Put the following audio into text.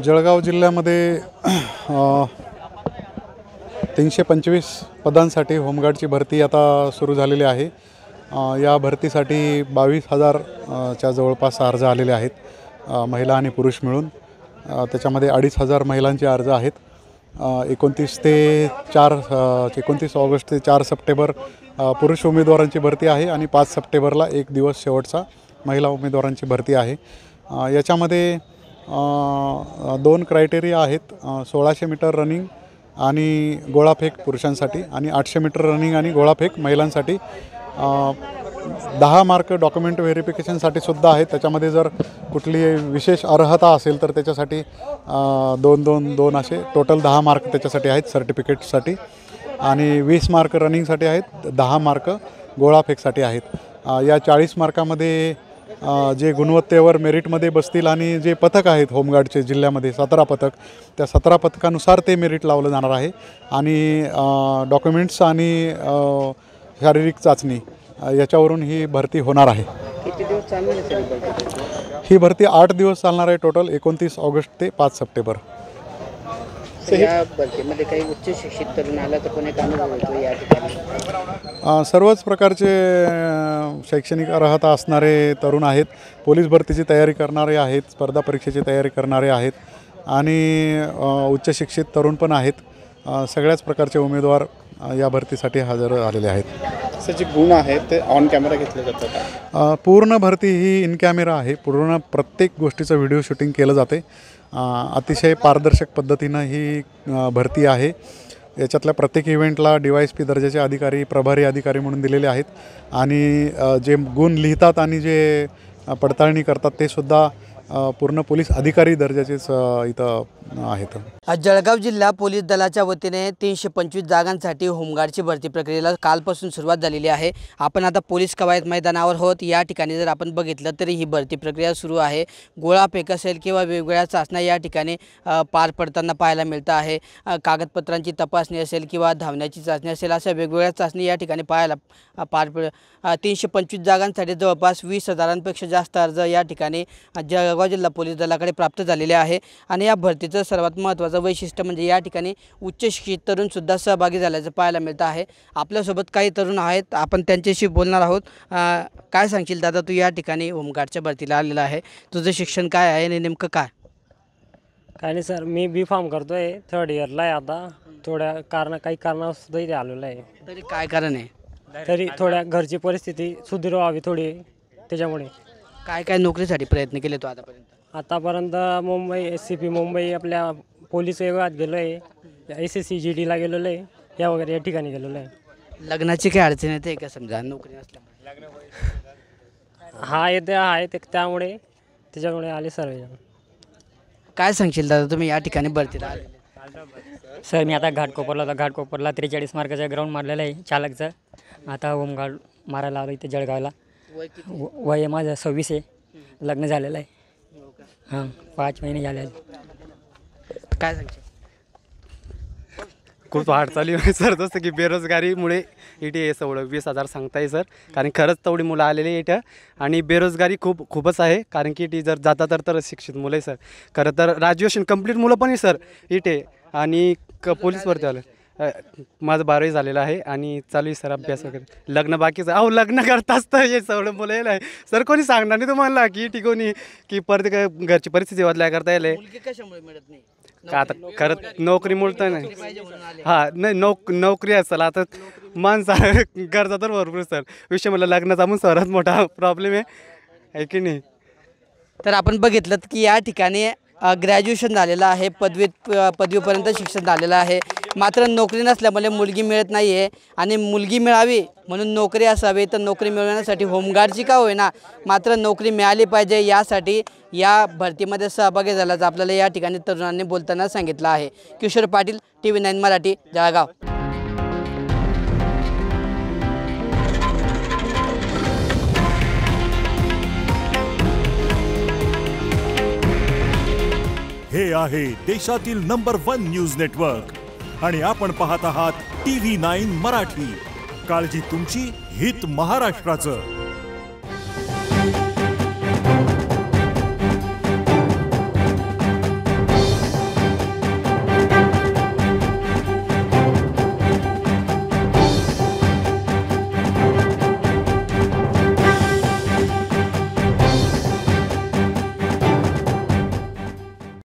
जळगाव जिल्ह्यामध्ये 325 पदांसाठी होमगार्डची भरती आता सुरू झालेली आहे। या भरतीसाठी 22,000 च्या जवळपास अर्ज आलेले आहेत, महिला आणि पुरुष मिळून। त्याच्यामध्ये 2,500 महिलांचे अर्ज आहेत। 29 ऑगस्ट ते 4 सप्टेंबर पुरुष उमेदवारांची भरती आहे आणि 5 सप्टेंबरला एक दिवस शेवटचा महिला उमेदवारांची भरती आहे। याच्यामध्ये 2 क्रायटेरिया आहेत, 1600 मीटर रनिंग आणि गोळाफेक पुरुषांसाठी आणि 800 मीटर रनिंग आणि गोळाफेक महिलांसाठी। 10 मार्क डॉक्युमेंट व्हेरिफिकेशनसाठी सुद्धा आहेत। त्याच्यामध्ये जर कुठली विशेष अर्हता असेल तर त्याच्यासाठी 2 असे टोटल 10 मार्क त्याच्यासाठी आहेत सर्टिफिकेटसाठी, आणि 20 मार्क रनिंगसाठी आहेत, 10 मार्क गोळाफेकसाठी आहेत। या 40 मार्कामध्ये जे गुणवत्तेवर मेरिटमध्ये बसतील आणि जे पथक आहेत होमगार्डचे जिल्ह्यामध्ये 17 पथक, त्या 17 पथकानुसार ते मेरिट लावलं जाणार आहे। आणि डॉक्युमेंट्स आणि शारीरिक चाचणी याच्यावरून ही भरती होणार आहे। किती दिवस चालणार आहे भरती? ही भरती 8 दिवस चालणार आहे टोटल, 29 ऑगस्ट ते 5 सप्टेंबर। या भरतीमध्ये काही उच्च शिक्षित तरुण आला तर कोणी काम होतो या ठिकाणी? सर्वच प्रकारचे शैक्षणिक अर्हता असणारे तरुण आहेत। पोलीस भरतीची तयारी करणारे आहेत, स्पर्धा परीक्षेची तयारी करणारे आहेत आणि उच्च शिक्षित तरुण पण आहेत। सगळ्याच प्रकारचे उमेदवार या भरतीसाठी हजर आलेले आहेत। जे गुण आहेत ते ऑन कॅमेरा घेतले जातात? पूर्ण भरती ही इन कॅमेरा आहे। पूर्ण प्रत्येक गोष्टीचं व्हिडिओ शूटिंग केलं जाते। अतिशय पारदर्शक पद्धतीनं ही भरती आहे। याच्यातल्या प्रत्येक इव्हेंटला DYSP दर्जाचे अधिकारी, प्रभारी अधिकारी म्हणून दिलेले आहेत आणि जे गुण लिहितात आणि जे पडताळणी करतात ते सुद्धा पूर्ण पोलीस अधिकारी दर्जाचेच इथं आहेत। जळगाव जिल्हा पोलीस दलाच्या वतीने 325 जागांसाठी होमगार्डची भरती प्रक्रियेला कालपासून सुरुवात झालेली आहे। आपण आता पोलीस कवायत मैदानावर आहोत। या ठिकाणी जर आपण बघितलं तरी ही भरती प्रक्रिया सुरू आहे। गोळाफेक असेल किंवा वेगवेगळ्या चाचण्या या ठिकाणी पार पडताना पाहायला मिळतं आहे। कागदपत्रांची तपासणी असेल किंवा धावण्याची चाचणी असेल, अशा वेगवेगळ्या चाचणी या ठिकाणी पाहायला 325 जागांसाठी जवळपास 20,000पेक्षा जास्त अर्ज या ठिकाणी जळगाव जिल्हा पोलीस दलाकडे प्राप्त झालेले आहे। आणि या भरतीचं सर्वात महत्त्वाचं वैशिष्ट्य म्हणजे या ठिकाणी उच्च शिक्षित तरुण सुद्धा सहभागी झाल्याचं पाहायला मिळतं आहे। आपल्यासोबत काही तरुण आहेत, आपण त्यांच्याशी बोलणार आहोत। काय सांगशील दादा, तू या ठिकाणी होमगार्डच्या भरतीला आलेला आहे, तुझं शिक्षण काय आहे आणि नेमकं काय? काय नाही सर, मी B.Pharm करतोय, 3rd इयरला आहे आता। थोड्या काही कारणास्तव इथे आलेलो आहे। तरी काय कारण आहे? तरी थोड्या घरची परिस्थिती सुदृढ व्हावी थोडी, त्याच्यामुळे। काय नोकरीसाठी प्रयत्न केले तो आतापर्यंत मुंबई SCP मुंबई आपल्या पोलीस विभागात गेलो आहे, SSC GDला गेलेलो आहे, या वगैरे या ठिकाणी गेलेलो आहे। लग्नाची काय अडचण येते का समजा नोकरी नसल्यामुळे? हा येते आहे ते, त्यामुळे त्याच्यामुळे आले सर्व। काय सांगशील दादा, तुम्ही या ठिकाणी भरतीला आलेले? सर मी आता घाटकोपरला 43 मार्काचा ग्राउंड मारलेला आहे चालकचं। आता होमगार्ड मारायला आलो इथे जळगावला। वय माझं 26 आहे, लग्न झालेलं आहे। हां, 5 महिने झाले आहेत। काय सांगशील? खूप चालू आहे सर, जसं की बेरोजगारीमुळे इथे हे सवढं 20,000 सांगताय सर, कारण खरंच तेवढी मुलं आलेली आहे इथं आणि बेरोजगारी खूपच आहे। कारण की इथे जर जाता तर शिक्षित मुलं आहे सर, खरं तर ग्रॅज्युएशन कंप्लीट मुलं पण आहे सर इथे, आणि पोलीस भरती आलं। माझं 12वी झालेलं आहे आणि चालू आहे सर अभ्यास वगैरे। लग्न बाकीचं, अहो लग्न करताच तर हे सगळं मुलं येईल आहे सर, कोणी सांगणार नाही तुम्हाला की टिकवणी की परत घरची परिस्थिती बदलाय करता येईल। कशामुळे मिळत नाही का आता खरं नोकरी मिळतं नाही, हां नाही नोकरी असेल आता माणसा गरजा तर भरपूर सर। विषय मला लग्नाचा पण सर्वात मोठा प्रॉब्लेम आहे की नाही? तर आपण बघितलं की या ठिकाणी ग्रॅज्युएशन झालेलं आहे, पदवीपर्यंत शिक्षण झालेलं आहे, मात्र नोकरी नसल्यामुळे मुलगी मिळत नाही आहे। आणि मुलगी मिळावी म्हणून नोकरी असावी, तर नोकरी मिळवण्यासाठी होमगार्डची का होईना मात्र नोकरी मिळाली पाहिजे, यासाठी या भरतीमध्ये सहभागी झाल्याचं आपल्याला या ठिकाणी तरुणांनी बोलताना सांगितलं आहे। किशोर पाटील, TV9 मराठी, जळगाव। हे आहे देशातील नंबर 1 न्यूज नेटवर्क आणि आपण पाहत आहात TV9 मराठी। काळजी तुमची, हित महाराष्ट्राचं.